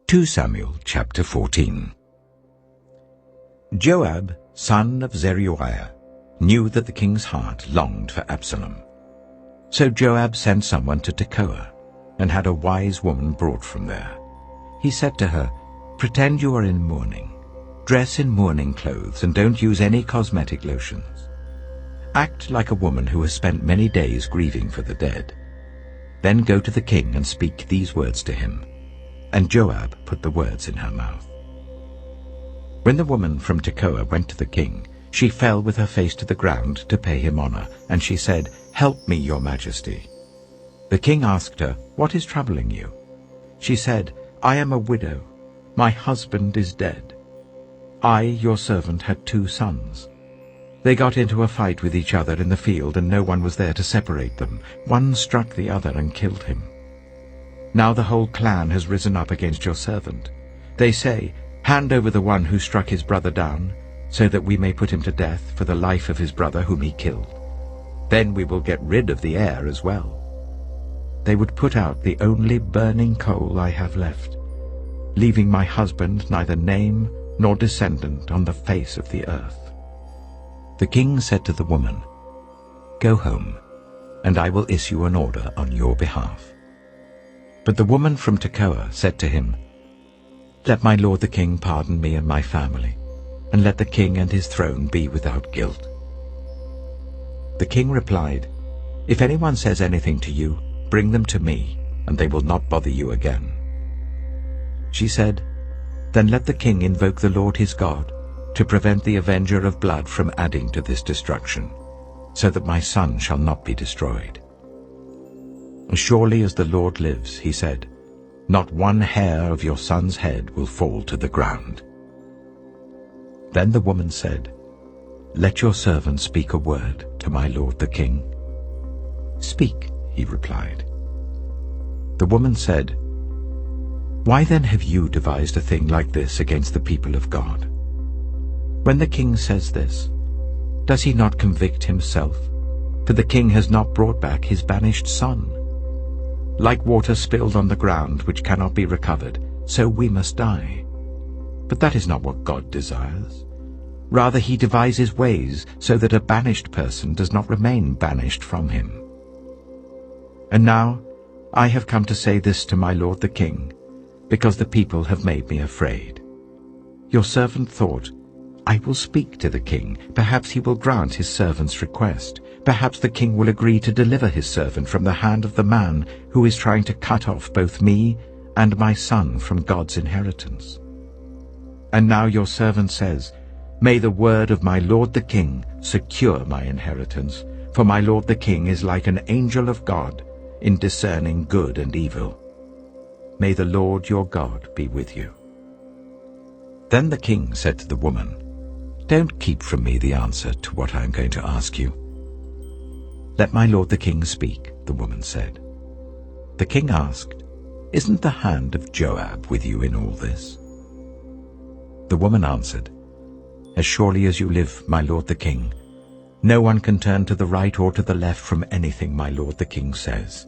2 Samuel chapter 14. Joab, son of Zeruiah, knew that the king's heart longed for Absalom. So Joab sent someone to Tekoa, and had a wise woman brought from there. He said to her, "Pretend you are in mourning. Dress in mourning clothes, and don't use any cosmetic lotions. Act like a woman who has spent many days grieving for the dead. Then go to the king and speak these words to him." And Joab put the words in her mouth. When the woman from Tekoa went to the king, she fell with her face to the ground to pay him honor, and she said, "Help me, your majesty." The king asked her, "What is troubling you?" She said, "I am a widow. My husband is dead. I, your servant, had 2 sons. They got into a fight with each other in the field, and no one was there to separate them. One struck the other and killed him. Now the whole clan has risen up against your servant. They say, 'Hand over the one who struck his brother down, so that we may put him to death for the life of his brother whom he killed. Then we will get rid of the heir as well.' They would put out the only burning coal I have left, leaving my husband neither name nor descendant on the face of the earth." The king said to the woman, "Go home, and I will issue an order on your behalf." But the woman from Tekoa said to him, "Let my lord the king pardon me and my family, and let the king and his throne be without guilt." The king replied, "If anyone says anything to you, bring them to me, and they will not bother you again." She said, "Then let the king invoke the Lord his God, to prevent the avenger of blood from adding to this destruction, so that my son shall not be destroyed. As surely as the Lord lives," he said, "not one hair of your son's head will fall to the ground." Then the woman said, "Let your servant speak a word to my lord the king." "Speak," he replied. The woman said, "Why then have you devised a thing like this against the people of God? When the king says this, does he not convict himself? For the king has not brought back his banished son. Like water spilled on the ground, which cannot be recovered, so we must die. But that is not what God desires. Rather he devises ways so that a banished person does not remain banished from him. And now I have come to say this to my lord the king, because the people have made me afraid. Your servant thought, 'I will speak to the king. Perhaps he will grant his servant's request. Perhaps the king will agree to deliver his servant from the hand of the man who is trying to cut off both me and my son from God's inheritance.' And now your servant says, 'May the word of my lord the king secure my inheritance, for my lord the king is like an angel of God in discerning good and evil. May the Lord your God be with you.'" Then the king said to the woman, "Don't keep from me the answer to what I am going to ask you." "Let my lord the king speak," the woman said. The king asked, "Isn't the hand of Joab with you in all this?" The woman answered, "As surely as you live, my lord the king, no one can turn to the right or to the left from anything my lord the king says.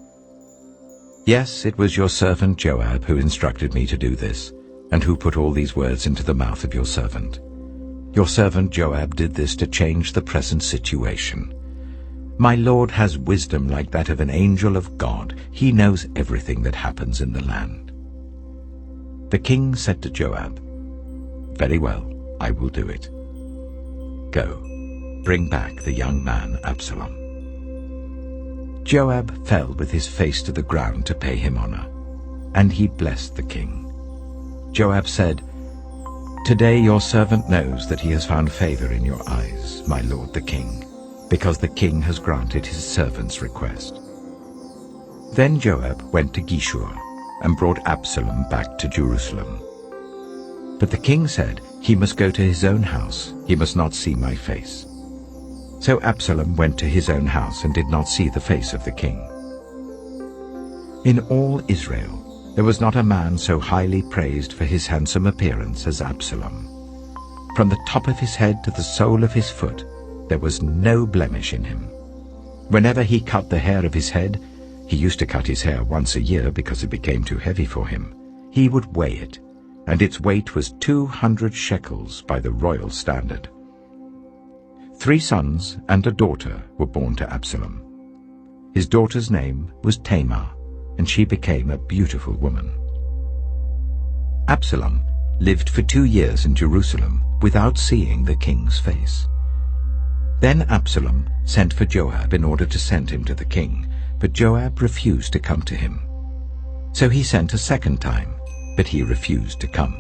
Yes, it was your servant Joab who instructed me to do this, and who put all these words into the mouth of your servant. Your servant Joab did this to change the present situation. My lord has wisdom like that of an angel of God. He knows everything that happens in the land." The king said to Joab, "Very well, I will do it. Go, bring back the young man Absalom." Joab fell with his face to the ground to pay him honor, and he blessed the king. Joab said, "Today your servant knows that he has found favor in your eyes, my lord the king, because the king has granted his servant's request." Then Joab went to Geshur and brought Absalom back to Jerusalem. But the king said, "He must go to his own house. He must not see my face." So Absalom went to his own house and did not see the face of the king. In all Israel there was not a man so highly praised for his handsome appearance as Absalom. From the top of his head to the sole of his foot there was no blemish in him. Whenever he cut the hair of his head, he used to cut his hair once a year because it became too heavy for him, he would weigh it and its weight was 200 shekels by the royal standard. 3 sons and a daughter were born to Absalom. His daughter's name was Tamar, and she became a beautiful woman. Absalom lived for 2 years in Jerusalem without seeing the king's face. Then Absalom sent for Joab in order to send him to the king, but Joab refused to come to him. So he sent a second time, but he refused to come.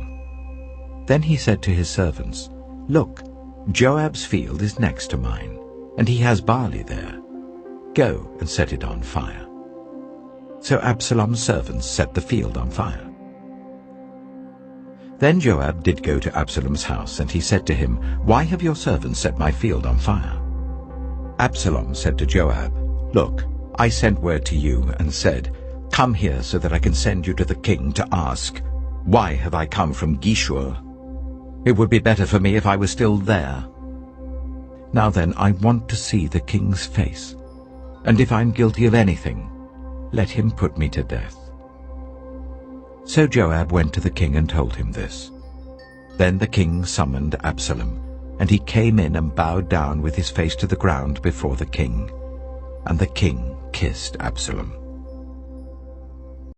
Then he said to his servants, "Look, Joab's field is next to mine, and he has barley there. Go and set it on fire." So Absalom's servants set the field on fire. Then Joab did go to Absalom's house, and he said to him, "Why have your servants set my field on fire?" Absalom said to Joab, "Look, I sent word to you and said, 'Come here so that I can send you to the king to ask, why have I come from Geshur? It would be better for me if I was still there. Now then, I want to see the king's face, and if I'm guilty of anything, let him put me to death.'" So Joab went to the king and told him this. Then the king summoned Absalom, and he came in and bowed down with his face to the ground before the king. And the king kissed Absalom.